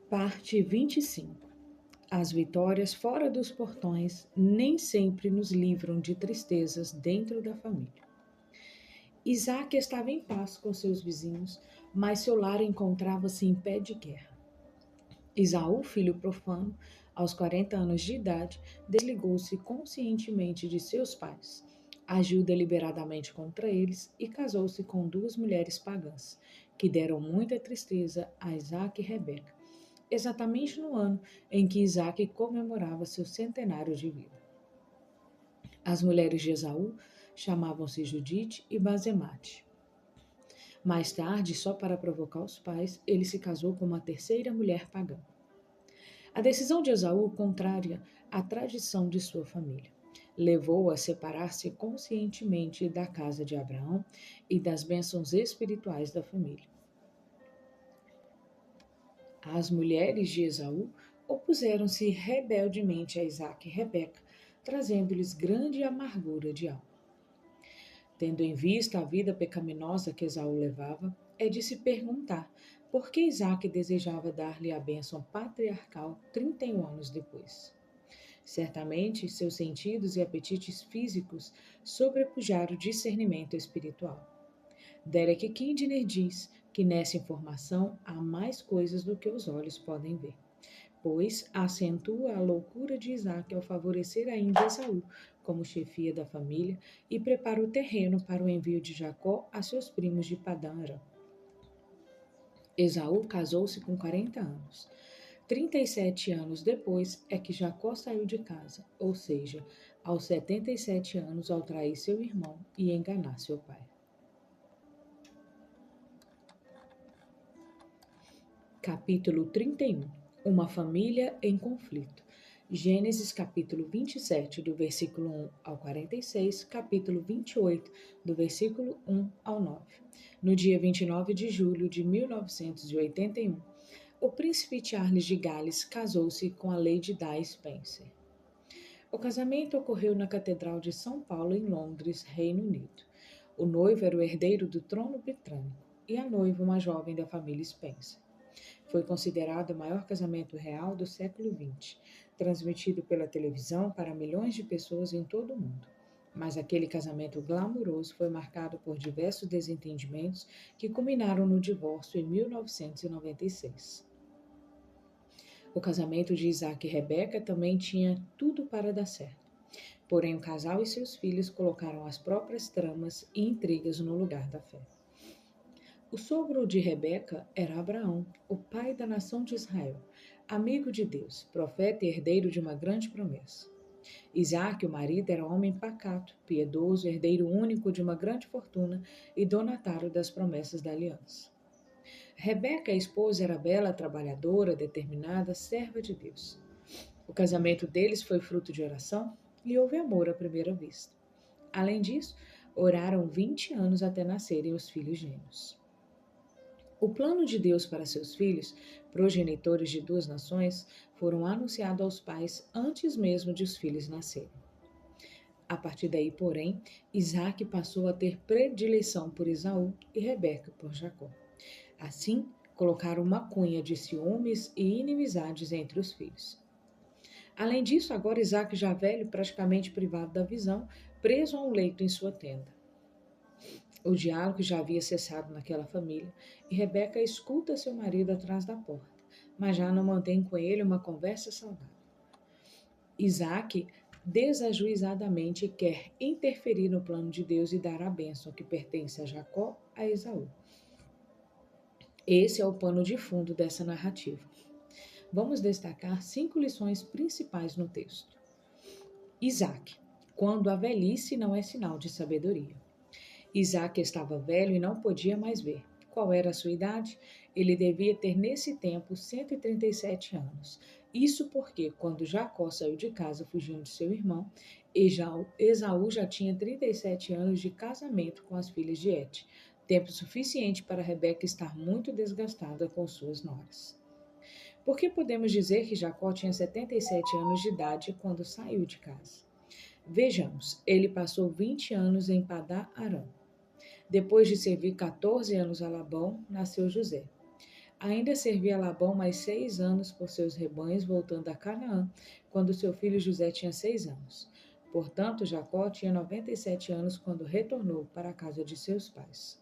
Parte 25. As vitórias fora dos portões nem sempre nos livram de tristezas dentro da família. Isaac estava em paz com seus vizinhos, mas seu lar encontrava-se em pé de guerra. Esaú, filho profano, aos 40 anos de idade, desligou-se conscientemente de seus pais, agiu deliberadamente contra eles e casou-se com duas mulheres pagãs, que deram muita tristeza a Isaac e Rebeca, exatamente no ano em que Isaac comemorava seu centenário de vida. As mulheres de Esaú chamavam-se Judite e Basemate. Mais tarde, só para provocar os pais, ele se casou com uma terceira mulher pagã. A decisão de Esaú contrária à tradição de sua família. Levou-o a separar-se conscientemente da casa de Abraão e das bênçãos espirituais da família. As mulheres de Esaú opuseram-se rebeldemente a Isaque e Rebeca, trazendo-lhes grande amargura de alma. Tendo em vista a vida pecaminosa que Esaú levava, é de se perguntar por que Isaque desejava dar-lhe a bênção patriarcal 31 anos depois. Certamente, seus sentidos e apetites físicos sobrepujaram o discernimento espiritual. Derek Kidner diz que nessa informação há mais coisas do que os olhos podem ver, pois acentua a loucura de Isaac ao favorecer ainda Esaú como chefia da família e prepara o terreno para o envio de Jacó a seus primos de Padã Arã. Esaú casou-se com 40 anos. 37 anos depois é que Jacó saiu de casa, ou seja, aos 77 anos ao trair seu irmão e enganar seu pai. Capítulo 31. Uma família em conflito. Gênesis capítulo 27, do versículo 1 ao 46, capítulo 28, do versículo 1 ao 9. No dia 29 de julho de 1981, o príncipe Charles de Gales casou-se com a Lady Di Spencer. O casamento ocorreu na Catedral de São Paulo, em Londres, Reino Unido. O noivo era o herdeiro do trono britânico e a noiva uma jovem da família Spencer. Foi considerado o maior casamento real do século XX, transmitido pela televisão para milhões de pessoas em todo o mundo. Mas aquele casamento glamouroso foi marcado por diversos desentendimentos que culminaram no divórcio em 1996. O casamento de Isaac e Rebeca também tinha tudo para dar certo. Porém, o casal e seus filhos colocaram as próprias tramas e intrigas no lugar da fé. O sogro de Rebeca era Abraão, o pai da nação de Israel, amigo de Deus, profeta e herdeiro de uma grande promessa. Isaac, o marido, era homem pacato, piedoso, herdeiro único de uma grande fortuna e donatário das promessas da aliança. Rebeca, a esposa, era bela, trabalhadora, determinada, serva de Deus. O casamento deles foi fruto de oração e houve amor à primeira vista. Além disso, oraram 20 anos até nascerem os filhos gêmeos. O plano de Deus para seus filhos, progenitores de duas nações, foram anunciados aos pais antes mesmo de os filhos nascerem. A partir daí, porém, Isaac passou a ter predileção por Esaú e Rebeca por Jacó. Assim, colocaram uma cunha de ciúmes e inimizades entre os filhos. Além disso, agora Isaac, já velho, praticamente privado da visão, preso a um leito em sua tenda. O diálogo já havia cessado naquela família e Rebeca escuta seu marido atrás da porta, mas já não mantém com ele uma conversa saudável. Isaac desajuizadamente quer interferir no plano de Deus e dar a bênção que pertence a Jacó a Esaú. Esse é o pano de fundo dessa narrativa. Vamos destacar 5 lições principais no texto. Isaac, quando a velhice não é sinal de sabedoria. Isaac estava velho e não podia mais ver. Qual era a sua idade? Ele devia ter nesse tempo 137 anos. Isso porque, quando Jacó saiu de casa fugindo de seu irmão, Esaú já tinha 37 anos de casamento com as filhas de Et, tempo suficiente para Rebeca estar muito desgastada com suas noras. Por que podemos dizer que Jacó tinha 77 anos de idade quando saiu de casa? Vejamos, ele passou 20 anos em Padã Arã. Depois de servir 14 anos a Labão, nasceu José. ainda servia Labão mais 6 anos por seus rebanhos, voltando a Canaã, quando seu filho José tinha 6 anos. Portanto, Jacó tinha 97 anos quando retornou para a casa de seus pais.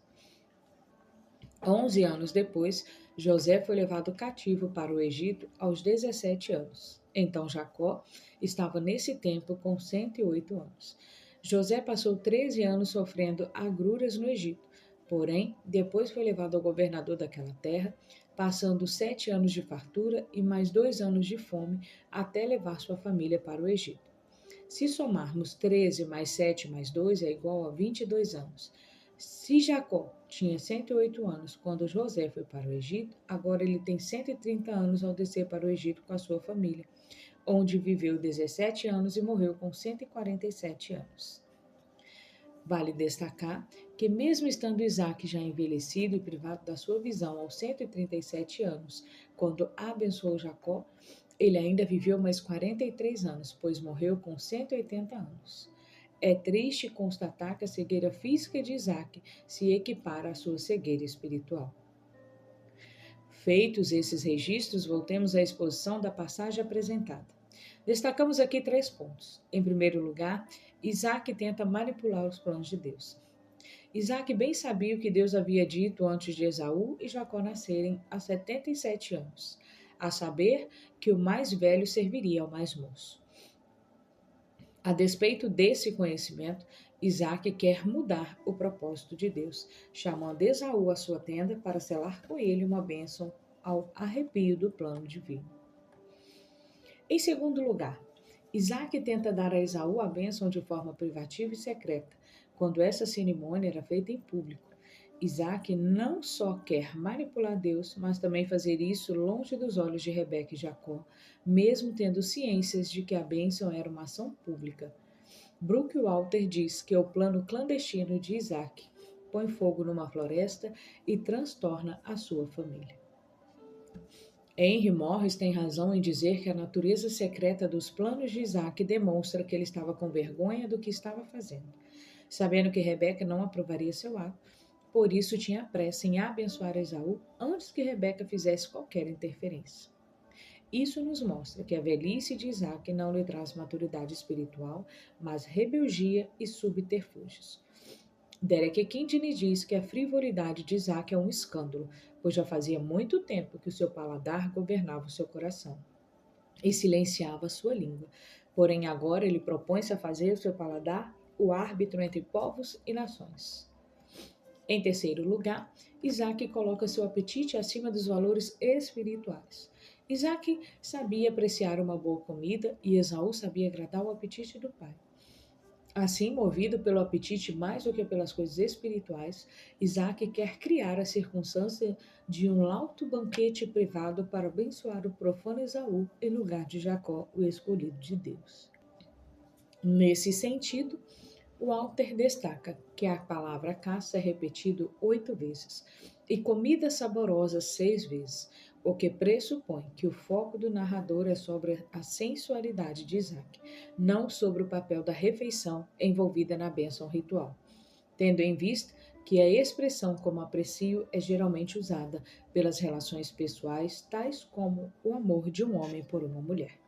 11 anos depois, José foi levado cativo para o Egito aos 17 anos. Então Jacó estava nesse tempo com 108 anos. José passou 13 anos sofrendo agruras no Egito, porém, depois foi levado ao governador daquela terra, passando 7 anos de fartura e mais 2 anos de fome, até levar sua família para o Egito. Se somarmos 13 mais 7 mais 2 é igual a 22 anos. Se Jacó tinha 108 anos quando José foi para o Egito, agora ele tem 130 anos ao descer para o Egito com a sua família, onde viveu 17 anos e morreu com 147 anos. Vale destacar que, mesmo estando Isaac já envelhecido e privado da sua visão aos 137 anos, quando abençoou Jacó, ele ainda viveu mais 43 anos, pois morreu com 180 anos. É triste constatar que a cegueira física de Isaac se equipara à sua cegueira espiritual. Feitos esses registros, voltemos à exposição da passagem apresentada. Destacamos aqui 3 pontos. Em primeiro lugar, Isaac tenta manipular os planos de Deus. Isaac bem sabia o que Deus havia dito antes de Esaú e Jacó nascerem há 77 anos, a saber que o mais velho serviria ao mais moço. A despeito desse conhecimento, Isaac quer mudar o propósito de Deus, chamando Esaú à sua tenda para selar com ele uma bênção ao arrepio do plano divino. Em segundo lugar, Isaac tenta dar a Esaú a bênção de forma privativa e secreta, quando essa cerimônia era feita em público. Isaac não só quer manipular Deus, mas também fazer isso longe dos olhos de Rebeca e Jacó, mesmo tendo ciências de que a bênção era uma ação pública. Brookwalter diz que o plano clandestino de Isaac põe fogo numa floresta e transtorna a sua família. Henry Morris tem razão em dizer que a natureza secreta dos planos de Isaac demonstra que ele estava com vergonha do que estava fazendo. Sabendo que Rebeca não aprovaria seu ato, por isso tinha pressa em abençoar Esaú antes que Rebeca fizesse qualquer interferência. Isso nos mostra que a velhice de Isaac não lhe traz maturidade espiritual, mas rebeldia e subterfúgios. Derek Kidney diz que a frivolidade de Isaac é um escândalo, pois já fazia muito tempo que o seu paladar governava o seu coração e silenciava a sua língua. Porém, agora ele propõe-se a fazer o seu paladar o árbitro entre povos e nações. Em terceiro lugar, Isaac coloca seu apetite acima dos valores espirituais. Isaac sabia apreciar uma boa comida e Esaú sabia agradar o apetite do pai. Assim, movido pelo apetite mais do que pelas coisas espirituais, Isaac quer criar a circunstância de um alto banquete privado para abençoar o profano Esaú em lugar de Jacó, o escolhido de Deus. Nesse sentido, Walter destaca que a palavra caça é repetida 8 vezes e comida saborosa 6 vezes, o que pressupõe que o foco do narrador é sobre a sensualidade de Isaac, não sobre o papel da refeição envolvida na bênção ritual, tendo em vista que a expressão como aprecio é geralmente usada pelas relações pessoais, tais como o amor de um homem por uma mulher.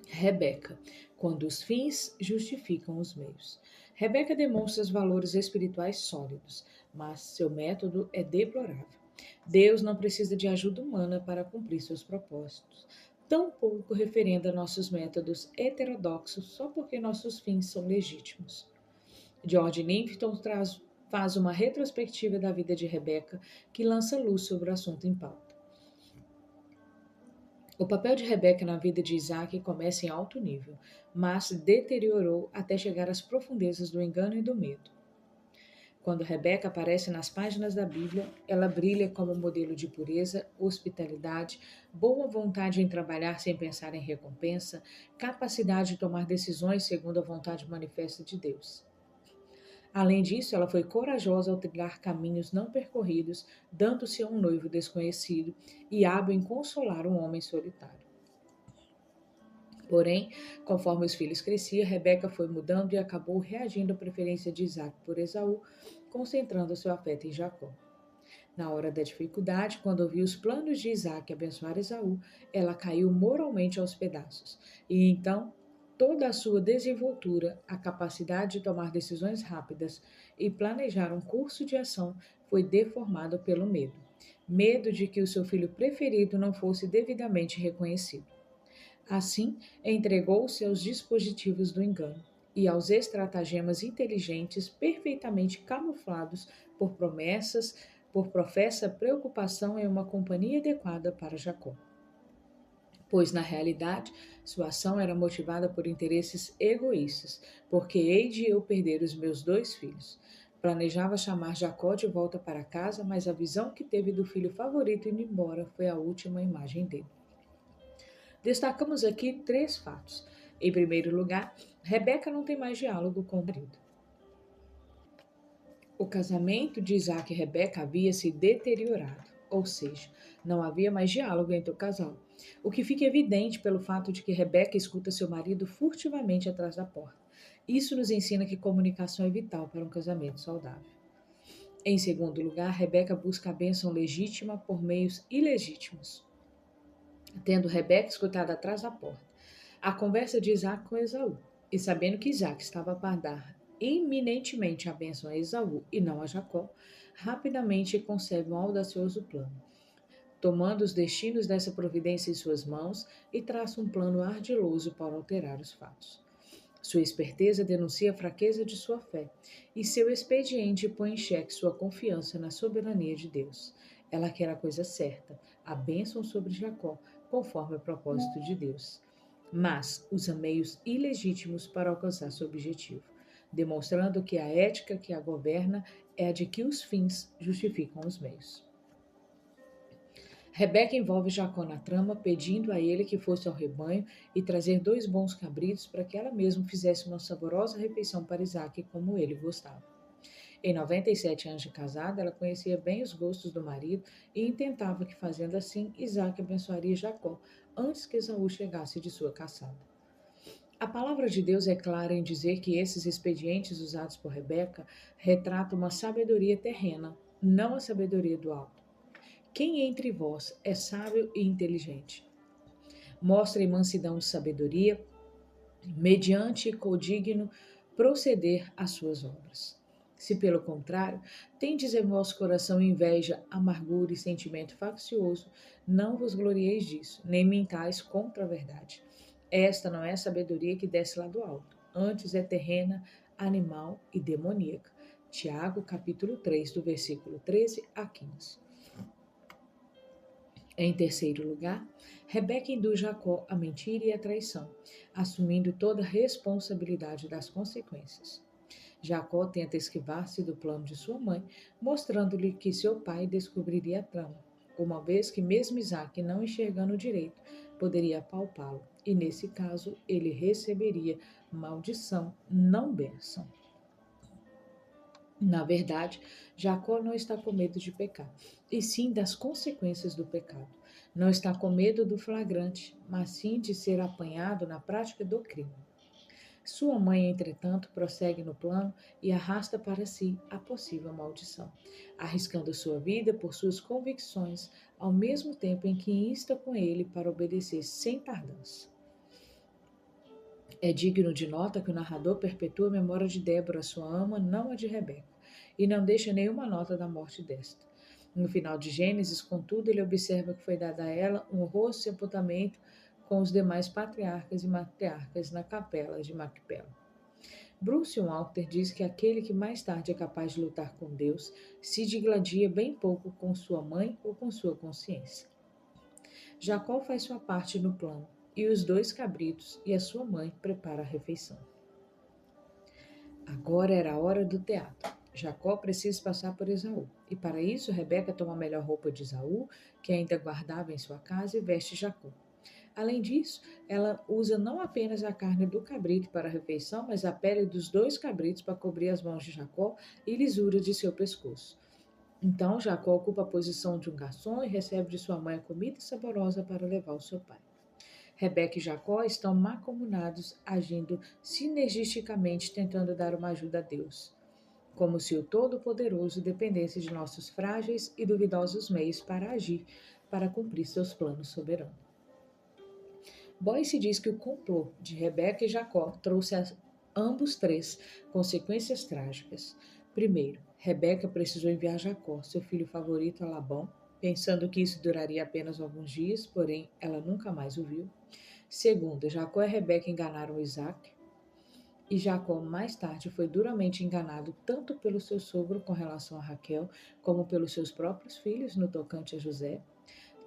Rebeca, quando os fins justificam os meios. Rebeca demonstra os valores espirituais sólidos, mas seu método é deplorável. Deus não precisa de ajuda humana para cumprir seus propósitos. Tampouco referenda nossos métodos heterodoxos só porque nossos fins são legítimos. George Newton faz uma retrospectiva da vida de Rebeca que lança luz sobre o assunto em pauta. O papel de Rebeca na vida de Isaac começa em alto nível, mas deteriorou até chegar às profundezas do engano e do medo. Quando Rebeca aparece nas páginas da Bíblia, ela brilha como modelo de pureza, hospitalidade, boa vontade em trabalhar sem pensar em recompensa, capacidade de tomar decisões segundo a vontade manifesta de Deus. Além disso, ela foi corajosa ao trilhar caminhos não percorridos, dando-se a um noivo desconhecido e hábil em consolar um homem solitário. Porém, conforme os filhos cresciam, Rebeca foi mudando e acabou reagindo à preferência de Isaac por Esaú, concentrando seu afeto em Jacó. Na hora da dificuldade, quando ouviu os planos de Isaac abençoar Esaú, ela caiu moralmente aos pedaços. E então, toda a sua desenvoltura, a capacidade de tomar decisões rápidas e planejar um curso de ação foi deformada pelo medo. Medo de que o seu filho preferido não fosse devidamente reconhecido. Assim, entregou-se aos dispositivos do engano e aos estratagemas inteligentes perfeitamente camuflados por promessas, por professa preocupação em uma companhia adequada para Jacó. Pois, na realidade, sua ação era motivada por interesses egoístas, porque hei de eu perder os meus 2 filhos. Planejava chamar Jacó de volta para casa, mas a visão que teve do filho favorito indo embora foi a última imagem dele. Destacamos aqui 3 fatos. Em primeiro lugar, Rebeca não tem mais diálogo com o marido. O casamento de Isaac e Rebeca havia se deteriorado, ou seja, não havia mais diálogo entre o casal, o que fica evidente pelo fato de que Rebeca escuta seu marido furtivamente atrás da porta. Isso nos ensina que comunicação é vital para um casamento saudável. Em segundo lugar, Rebeca busca a bênção legítima por meios ilegítimos, tendo Rebeca escutado atrás da porta a conversa de Isaac com Esaú, e sabendo que Isaac estava a dar iminentemente a bênção a Esaú e não a Jacó, rapidamente concebe um audacioso plano, tomando os destinos dessa providência em suas mãos e traça um plano ardiloso para alterar os fatos. Sua esperteza denuncia a fraqueza de sua fé, e seu expediente põe em xeque sua confiança na soberania de Deus. Ela quer a coisa certa, a bênção sobre Jacó, conforme o propósito de Deus, mas usa meios ilegítimos para alcançar seu objetivo, demonstrando que a ética que a governa é a de que os fins justificam os meios. Rebeca envolve Jacó na trama, pedindo a ele que fosse ao rebanho e trazer 2 bons cabritos para que ela mesma fizesse uma saborosa refeição para Isaac como ele gostava. Em 97 anos de casada, ela conhecia bem os gostos do marido e intentava que, fazendo assim, Isaac abençoaria Jacó antes que Esaú chegasse de sua caçada. A palavra de Deus é clara em dizer que esses expedientes usados por Rebeca retratam uma sabedoria terrena, não a sabedoria do alto. Quem entre vós é sábio e inteligente? Mostrem mansidão de sabedoria, mediante codigno proceder às suas obras. Se, pelo contrário, tendes em vosso coração inveja, amargura e sentimento faccioso, não vos glorieis disso, nem mintais contra a verdade. Esta não é a sabedoria que desce lá do alto, antes é terrena, animal e demoníaca. Tiago, capítulo 3, do versículo 13 a 15. Em terceiro lugar, Rebeca induz Jacó a mentira e a traição, assumindo toda a responsabilidade das consequências. Jacó tenta esquivar-se do plano de sua mãe, mostrando-lhe que seu pai descobriria a trama, uma vez que mesmo Isaac, não enxergando direito, poderia apalpá-lo, e nesse caso ele receberia maldição, não bênção. Na verdade, Jacó não está com medo de pecar, e sim das consequências do pecado. Não está com medo do flagrante, mas sim de ser apanhado na prática do crime. Sua mãe, entretanto, prossegue no plano e arrasta para si a possível maldição, arriscando sua vida por suas convicções, ao mesmo tempo em que insta com ele para obedecer sem tardança. É digno de nota que o narrador perpetua a memória de Débora, sua ama, não a de Rebeca, e não deixa nenhuma nota da morte desta. No final de Gênesis, contudo, ele observa que foi dada a ela um rosto e sepultamento com os demais patriarcas e matriarcas na capela de Macpela. Bruce Walter diz que aquele que mais tarde é capaz de lutar com Deus se digladia bem pouco com sua mãe ou com sua consciência. Jacó faz sua parte no plano, e os 2 cabritos e a sua mãe preparam a refeição. Agora era a hora do teatro. Jacó precisa passar por Esaú, e para isso Rebeca toma a melhor roupa de Esaú, que ainda guardava em sua casa, e veste Jacó. Além disso, ela usa não apenas a carne do cabrito para a refeição, mas a pele dos 2 cabritos para cobrir as mãos de Jacó e lisura de seu pescoço. Então, Jacó ocupa a posição de um garçom e recebe de sua mãe a comida saborosa para levar ao seu pai. Rebeca e Jacó estão mancomunados, agindo sinergisticamente, tentando dar uma ajuda a Deus. como se o Todo-Poderoso dependesse de nossos frágeis e duvidosos meios para agir, para cumprir seus planos soberanos. Boyce diz que o complô de Rebeca e Jacó trouxe a ambos três consequências trágicas. Primeiro, Rebeca precisou enviar Jacó, seu filho favorito, a Labão, pensando que isso duraria apenas alguns dias, porém ela nunca mais o viu. Segundo, Jacó e Rebeca enganaram Isaac, e Jacó mais tarde foi duramente enganado tanto pelo seu sogro com relação a Raquel, como pelos seus próprios filhos no tocante a José.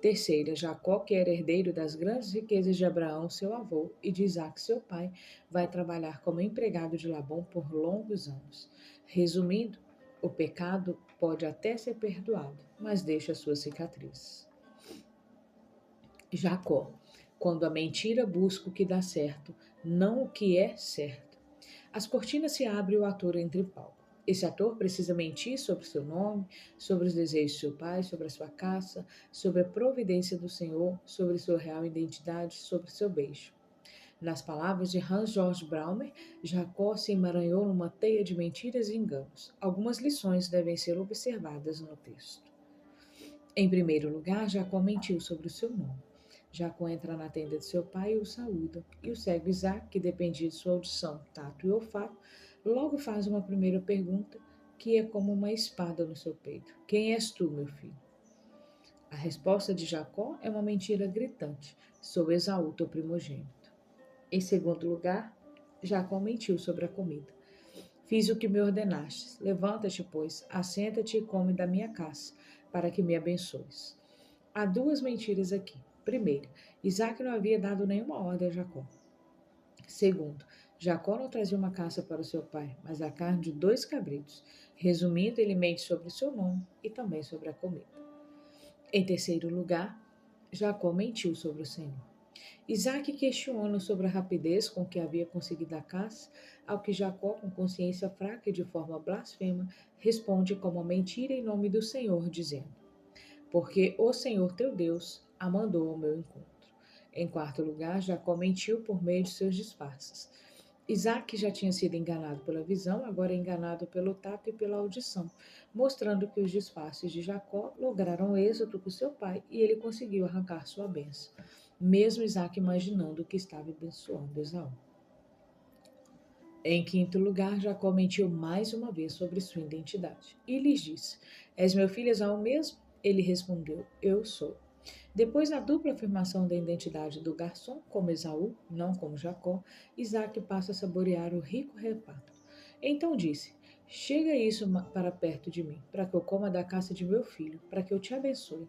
Terceira, Jacó, que era herdeiro das grandes riquezas de Abraão, seu avô, e de Isaac, seu pai, vai trabalhar como empregado de Labão por longos anos. Resumindo, o pecado pode até ser perdoado, mas deixa suas cicatrizes. Jacó, quando a mentira busca o que dá certo, não o que é certo. As cortinas se abrem e o ator entra em palco. Esse ator precisa mentir sobre seu nome, sobre os desejos de seu pai, sobre a sua caça, sobre a providência do Senhor, sobre sua real identidade, sobre seu beijo. Nas palavras de Hans Georg Braumer, Jacó se emaranhou numa teia de mentiras e enganos. Algumas lições devem ser observadas no texto. Em primeiro lugar, Jacó mentiu sobre o seu nome. Jacó entra na tenda de seu pai e o saúda, e o cego Isaac, que dependia de sua audição, tato e olfato, logo faz uma primeira pergunta que é como uma espada no seu peito. Quem és tu, meu filho? A resposta de Jacó é uma mentira gritante. Sou Esaú, teu primogênito. Em segundo lugar, Jacó mentiu sobre a comida. Fiz o que me ordenastes. Levanta-te, pois, assenta-te e come da minha caça, para que me abençoes. Há duas mentiras aqui. Primeiro, Isaac não havia dado nenhuma ordem a Jacó. Segundo, Jacó não trazia uma caça para o seu pai, mas a carne de 2 cabritos. Resumindo, ele mente sobre o seu nome e também sobre a comida. Em terceiro lugar, Jacó mentiu sobre o Senhor. Isaac questiona sobre a rapidez com que havia conseguido a caça, ao que Jacó, com consciência fraca e de forma blasfema, responde com uma mentira em nome do Senhor, dizendo: porque o Senhor teu Deus a mandou ao meu encontro. Em quarto lugar, Jacó mentiu por meio de seus disfarces. Isaac já tinha sido enganado pela visão, agora é enganado pelo tato e pela audição, mostrando que os disfarces de Jacó lograram êxito com seu pai e ele conseguiu arrancar sua bênção, mesmo Isaac imaginando que estava abençoando Esaú. Em quinto lugar, Jacó mentiu mais uma vez sobre sua identidade e lhes disse: És meu filho Esaú mesmo? Ele respondeu: Eu sou. Depois da dupla afirmação da identidade do garçom como Esaú, não como Jacó, Isaac passa a saborear o rico reparto. Então disse: Chega isso para perto de mim, para que eu coma da caça de meu filho, para que eu te abençoe.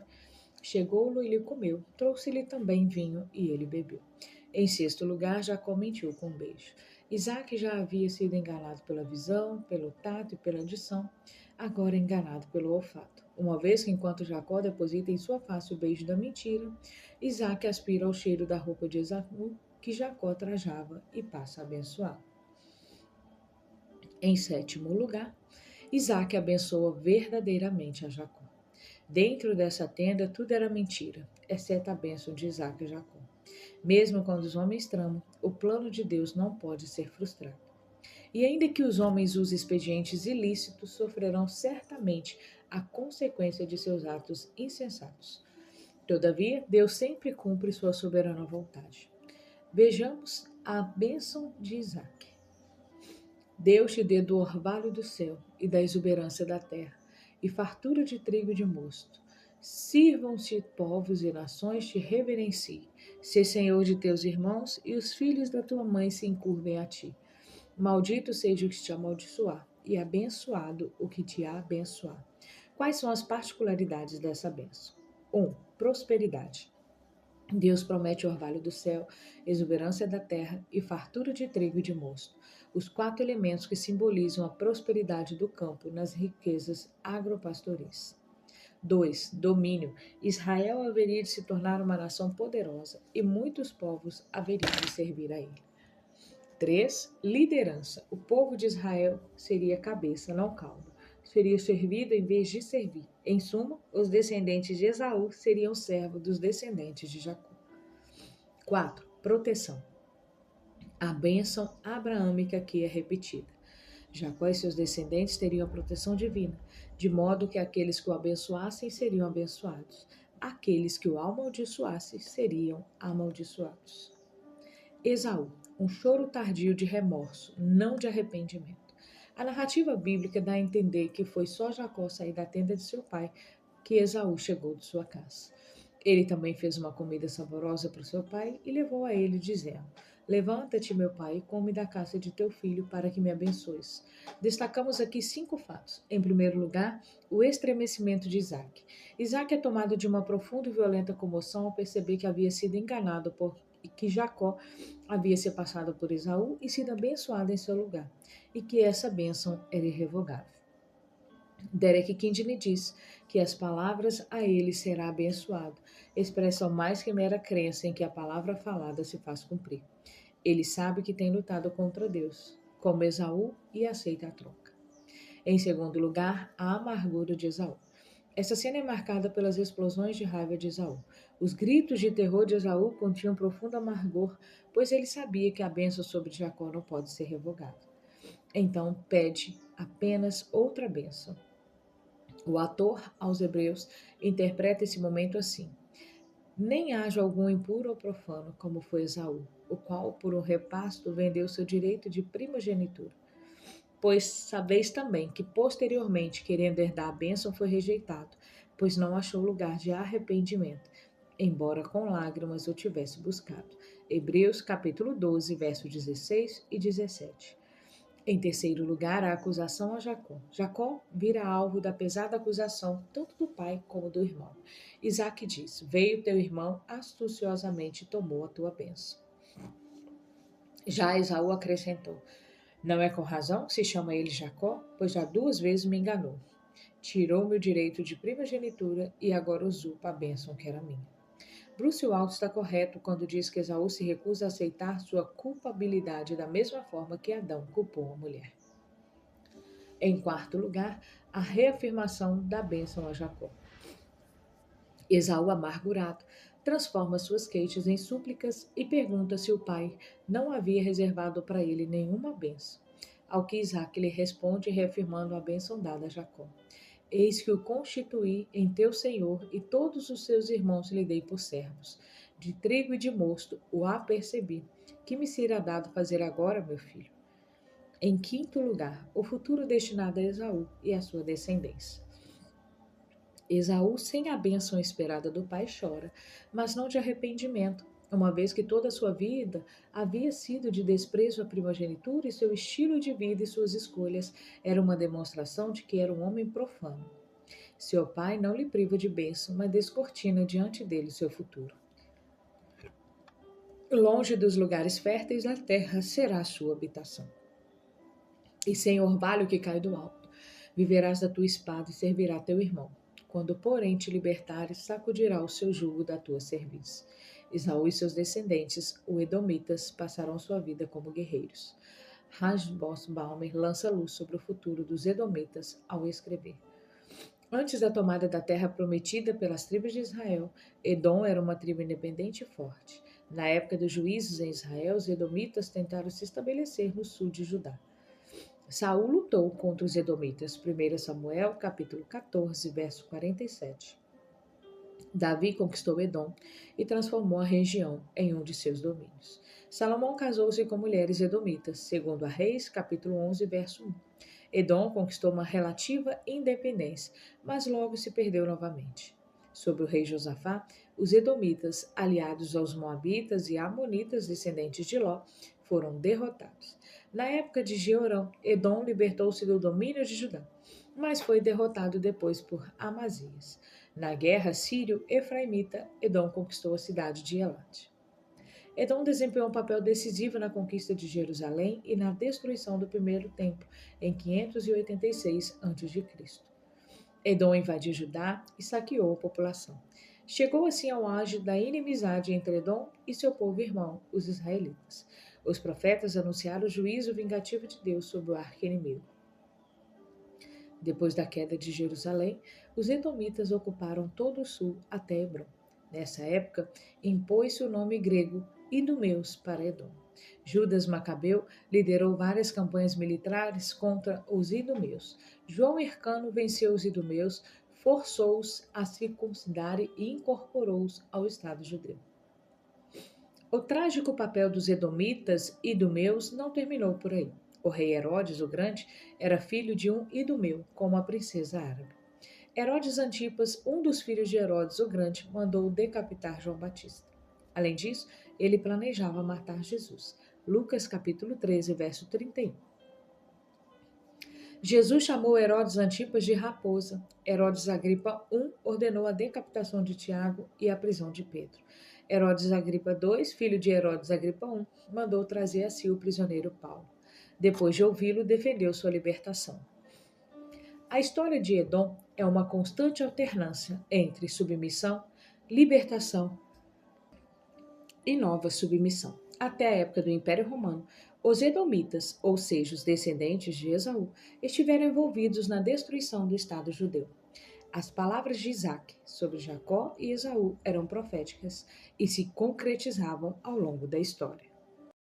Chegou-lo e lhe comeu, trouxe-lhe também vinho e ele bebeu. Em sexto lugar, Jacó mentiu com um beijo. Isaac já havia sido enganado pela visão, pelo tato e pela audição, agora enganado pelo olfato. Uma vez que, enquanto Jacó deposita em sua face o beijo da mentira, Isaac aspira ao cheiro da roupa de Esaú que Jacó trajava e passa a abençoar. Em sétimo lugar, Isaac abençoa verdadeiramente a Jacó. Dentro dessa tenda tudo era mentira, exceto a bênção de Isaac e Jacó. Mesmo quando os homens tramam, o plano de Deus não pode ser frustrado. E ainda que os homens usem expedientes ilícitos, sofrerão certamente a consequência de seus atos insensatos. Todavia, Deus sempre cumpre sua soberana vontade. Vejamos a bênção de Isaac. Deus te dê do orvalho do céu e da exuberância da terra, e fartura de trigo e de mosto. Sirvam-te povos e nações, te reverenciem. Sê senhor de teus irmãos, e os filhos da tua mãe se encurvem a ti. Maldito seja o que te amaldiçoar, e abençoado o que te abençoar. Quais são as particularidades dessa bênção? 1. Prosperidade. Deus promete o orvalho do céu, exuberância da terra e fartura de trigo e de mosto, os 4 elementos que simbolizam a prosperidade do campo nas riquezas agropastoris. 2. Domínio. Israel haveria de se tornar uma nação poderosa e muitos povos haveriam de servir a ele. 3. Liderança. O povo de Israel seria cabeça, não cauda. Seria servido em vez de servir. Em suma, os descendentes de Esaú seriam servos dos descendentes de Jacó. 4. Proteção. A bênção abraâmica aqui é repetida. Jacó e seus descendentes teriam a proteção divina, de modo que aqueles que o abençoassem seriam abençoados, aqueles que o amaldiçoassem seriam amaldiçoados. Esaú, um choro tardio de remorso, não de arrependimento. A narrativa bíblica dá a entender que foi só Jacó sair da tenda de seu pai que Esaú chegou de sua casa. Ele também fez uma comida saborosa para seu pai e levou a ele, dizendo: Levanta-te, meu pai, e come da caça de teu filho, para que me abençoes. Destacamos aqui 5 fatos. Em primeiro lugar, o estremecimento de Isaac. Isaac é tomado de uma profunda e violenta comoção ao perceber que havia sido enganado por que Jacó havia se passado por Esaú e sido abençoado em seu lugar, e que essa bênção era irrevogável. Derek Kidney diz que as palavras a ele será abençoado expressam mais que mera crença em que a palavra falada se faz cumprir. Ele sabe que tem lutado contra Deus, como Esaú, e aceita a troca. Em segundo lugar, a amargura de Esaú. Essa cena é marcada pelas explosões de raiva de Esaú. Os gritos de terror de Esaú continham profundo amargor, pois ele sabia que a bênção sobre Jacó não pode ser revogada. Então pede apenas outra bênção. O ator aos Hebreus interpreta esse momento assim: Nem haja algum impuro ou profano, como foi Esaú, o qual, por um repasto, vendeu seu direito de primogenitura. Pois sabeis também que, posteriormente, querendo herdar a bênção, foi rejeitado, pois não achou lugar de arrependimento, embora com lágrimas o tivesse buscado. Hebreus capítulo 12, versos 16 e 17. Em terceiro lugar, a acusação a Jacó. Jacó vira alvo da pesada acusação, tanto do pai como do irmão. Isaac diz: Veio teu irmão, astuciosamente tomou a tua bênção. Já Esaú acrescentou: Não é com razão que se chama ele Jacó, pois já 2 vezes me enganou. Tirou-me o direito de primogenitura e agora usurpa a bênção que era minha. Bruce Waltz está correto quando diz que Esaú se recusa a aceitar sua culpabilidade da mesma forma que Adão culpou a mulher. Em quarto lugar, a reafirmação da bênção a Jacó. Esaú, amargurado, transforma suas queixas em súplicas e pergunta se o pai não havia reservado para ele nenhuma bênção. Ao que Isaac lhe responde, reafirmando a bênção dada a Jacó. Eis que o constituí em teu senhor, e todos os seus irmãos lhe dei por servos. De trigo e de mosto o apercebi. Que me será dado fazer agora, meu filho? Em quinto lugar, o futuro destinado a Esaú e a sua descendência. Esaú, sem a bênção esperada do pai, chora, mas não de arrependimento, uma vez que toda a sua vida havia sido de desprezo à primogenitura e seu estilo de vida e suas escolhas eram uma demonstração de que era um homem profano. Seu pai não lhe priva de bênção, mas descortina diante dele seu futuro. Longe dos lugares férteis da terra será a sua habitação. E sem orvalho que cai do alto, viverás da tua espada e servirá teu irmão. Quando, porém, te libertares, sacudirá o seu jugo da tua cerviz. Esaú e seus descendentes, os edomitas, passarão sua vida como guerreiros. Hasbos Balmer lança luz sobre o futuro dos edomitas ao escrever. Antes da tomada da terra prometida pelas tribos de Israel, Edom era uma tribo independente e forte. Na época dos juízes em Israel, os edomitas tentaram se estabelecer no sul de Judá. Saul lutou contra os edomitas. 1 Samuel, capítulo 14, verso 47. Davi conquistou Edom e transformou a região em um de seus domínios. Salomão casou-se com mulheres edomitas, segundo a Reis, capítulo 11, verso 1. Edom conquistou uma relativa independência, mas logo se perdeu novamente. Sob o rei Josafá, os edomitas, aliados aos moabitas e amonitas, descendentes de Ló, foram derrotados. Na época de Jeorão, Edom libertou-se do domínio de Judá, mas foi derrotado depois por Amazias. Na guerra sírio-efraimita, Edom conquistou a cidade de Elate. Edom desempenhou um papel decisivo na conquista de Jerusalém e na destruição do primeiro templo, em 586 a.C. Edom invadiu Judá e saqueou a população. Chegou assim ao auge da inimizade entre Edom e seu povo irmão, os israelitas. Os profetas anunciaram o juízo vingativo de Deus sobre o arqui-inimigo. Depois da queda de Jerusalém, os edomitas ocuparam todo o sul até Hebrom. Nessa época, impôs-se o nome grego Idumeus para Edom. Judas Macabeu liderou várias campanhas militares contra os idumeus. João Hircano venceu os idumeus, forçou-os a circuncidarem e incorporou-os ao Estado judeu. O trágico papel dos edomitas e idumeus não terminou por aí. O rei Herodes o Grande era filho de um idumeu, com uma princesa árabe. Herodes Antipas, um dos filhos de Herodes o Grande, mandou decapitar João Batista. Além disso, ele planejava matar Jesus. Lucas capítulo 13, verso 31. Jesus chamou Herodes Antipas de raposa. Herodes Agripa I ordenou a decapitação de Tiago e a prisão de Pedro. Herodes Agripa II, filho de Herodes Agripa I, mandou trazer a si o prisioneiro Paulo. Depois de ouvi-lo, defendeu sua libertação. A história de Edom é uma constante alternância entre submissão, libertação e nova submissão. Até a época do Império Romano, os edomitas, ou seja, os descendentes de Esaú, estiveram envolvidos na destruição do Estado judeu. As palavras de Isaac sobre Jacó e Esaú eram proféticas e se concretizavam ao longo da história.